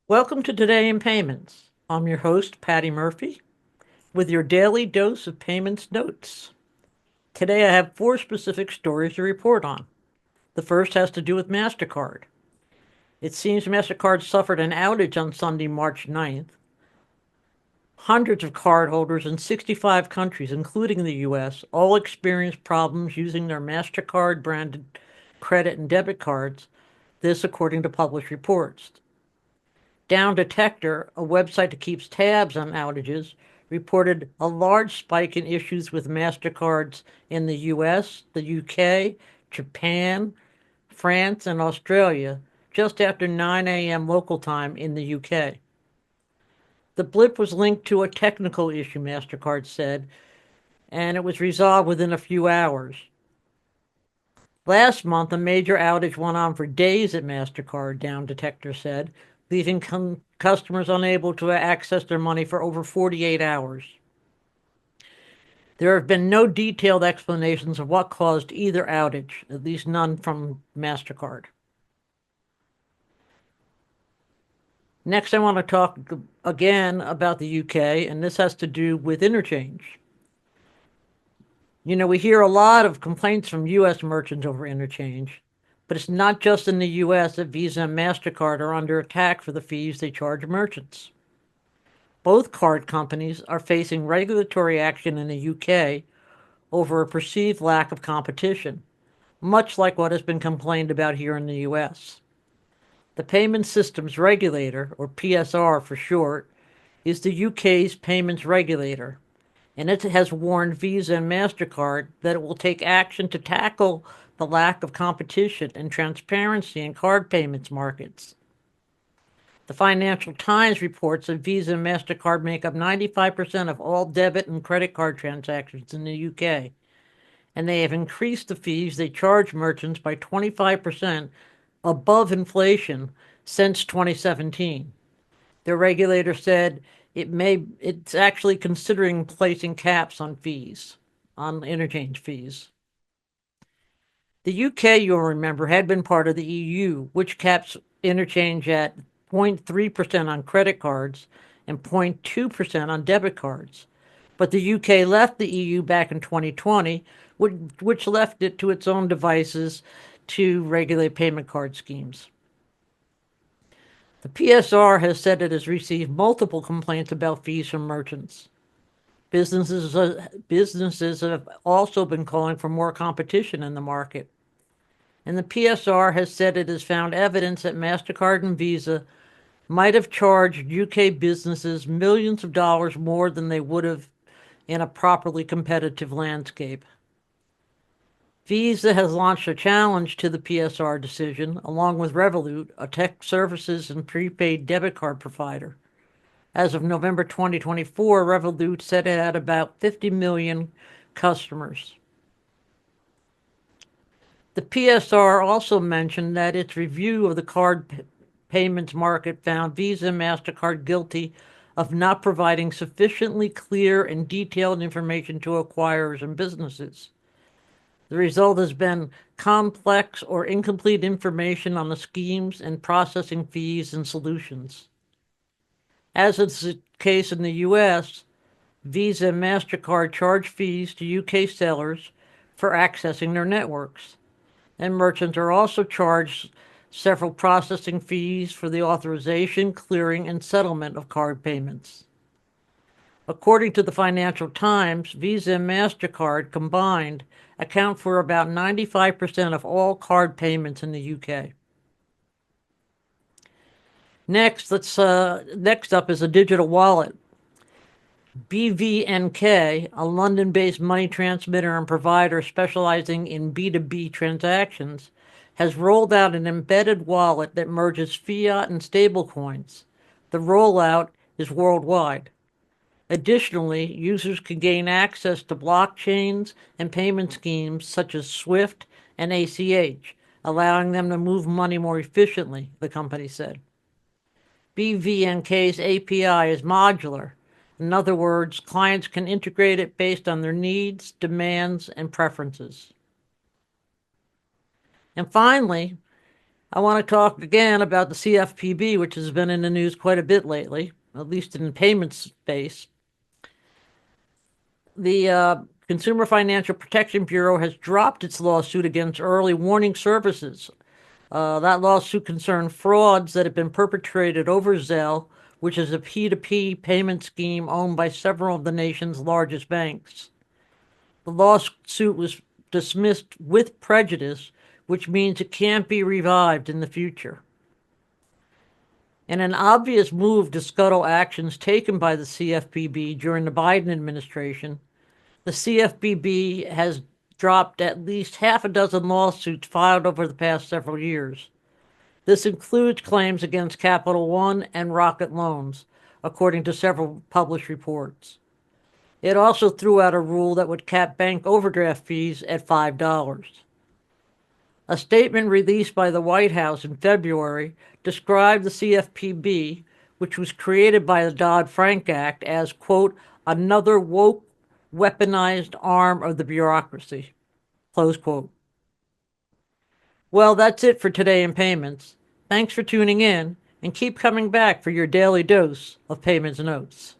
Welcome to Today in Payments. I'm your host, Patti Murphy, with your daily dose of payments notes. Today I have four specific stories to report on. The first has to do with Mastercard. It seems Mastercard suffered an outage on Sunday, March 9th. Hundreds of cardholders in 65 countries, including the US, all experienced problems using their Mastercard branded credit and debit cards, this according to published reports. Down Detector, a website that keeps tabs on outages, reported a large spike in issues with MasterCards in the US, the UK, Japan, France, and Australia just after 9 a.m. local time in the UK. The blip was linked to a technical issue, MasterCard said, and it was resolved within a few hours. Last month, a major outage went on for days at MasterCard, Down Detector said, leaving customers unable to access their money for over 48 hours. There have been no detailed explanations of what caused either outage, at least none from MasterCard. Next, I want to talk again about the UK, and this has to do with interchange. We hear a lot of complaints from U.S. merchants over interchange, but it's not just in the U.S. that Visa and MasterCard are under attack for the fees they charge merchants. Both card companies are facing regulatory action in the UK over a perceived lack of competition, much like what has been complained about here in the US. The Payment Systems Regulator, or PSR for short, is the UK's payments regulator, and it has warned Visa and MasterCard that it will take action to tackle the lack of competition and transparency in card payments markets. The Financial Times reports that Visa and MasterCard make up 95% of all debit and credit card transactions in the UK, and they have increased the fees they charge merchants by 25% above inflation since 2017. The regulator said it's actually considering placing caps on fees, on interchange fees. The UK, you'll remember, had been part of the EU, which caps interchange at 0.3% on credit cards and 0.2% on debit cards. But the UK left the EU back in 2020, which left it to its own devices to regulate payment card schemes. The PSR has said it has received multiple complaints about fees from merchants. Businesses have also been calling for more competition in the market. And the PSR has said it has found evidence that MasterCard and Visa might have charged UK businesses millions of dollars more than they would have in a properly competitive landscape. Visa has launched a challenge to the PSR decision, along with Revolut, a tech services and prepaid debit card provider. As of November 2024, Revolut said it had about 50 million customers. The PSR also mentioned that its review of the card payments market found Visa and MasterCard guilty of not providing sufficiently clear and detailed information to acquirers and businesses. The result has been complex or incomplete information on the schemes and processing fees and solutions. As is the case in the US, Visa and MasterCard charge fees to UK sellers for accessing their networks, and merchants are also charged several processing fees for the authorization, clearing, and settlement of card payments. According to the Financial Times, Visa and MasterCard combined account for about 95% of all card payments in the UK. Next up is a digital wallet. BVNK, a London-based money transmitter and provider specializing in B2B transactions, has rolled out an embedded wallet that merges fiat and stablecoins. The rollout is worldwide. Additionally, users can gain access to blockchains and payment schemes such as SWIFT and ACH, allowing them to move money more efficiently, the company said. BVNK's API is modular. In other words, clients can integrate it based on their needs, demands, and preferences. And finally, I want to talk again about the CFPB, which has been in the news quite a bit lately, at least in the payments space. The Consumer Financial Protection Bureau has dropped its lawsuit against Early Warning Services. That lawsuit concerned frauds that have been perpetrated over Zelle, which is a P2P payment scheme owned by several of the nation's largest banks. The lawsuit was dismissed with prejudice, which means it can't be revived in the future. In an obvious move to scuttle actions taken by the CFPB during the Biden administration, the CFPB has dropped at least half a dozen lawsuits filed over the past several years. This includes claims against Capital One and Rocket Loans, according to several published reports. It also threw out a rule that would cap bank overdraft fees at $5. A statement released by the White House in February described the CFPB, which was created by the Dodd-Frank Act, as, quote, another woke, weaponized arm of the bureaucracy, close quote. Well, that's it for today in payments. Thanks for tuning in, and keep coming back for your daily dose of payments notes.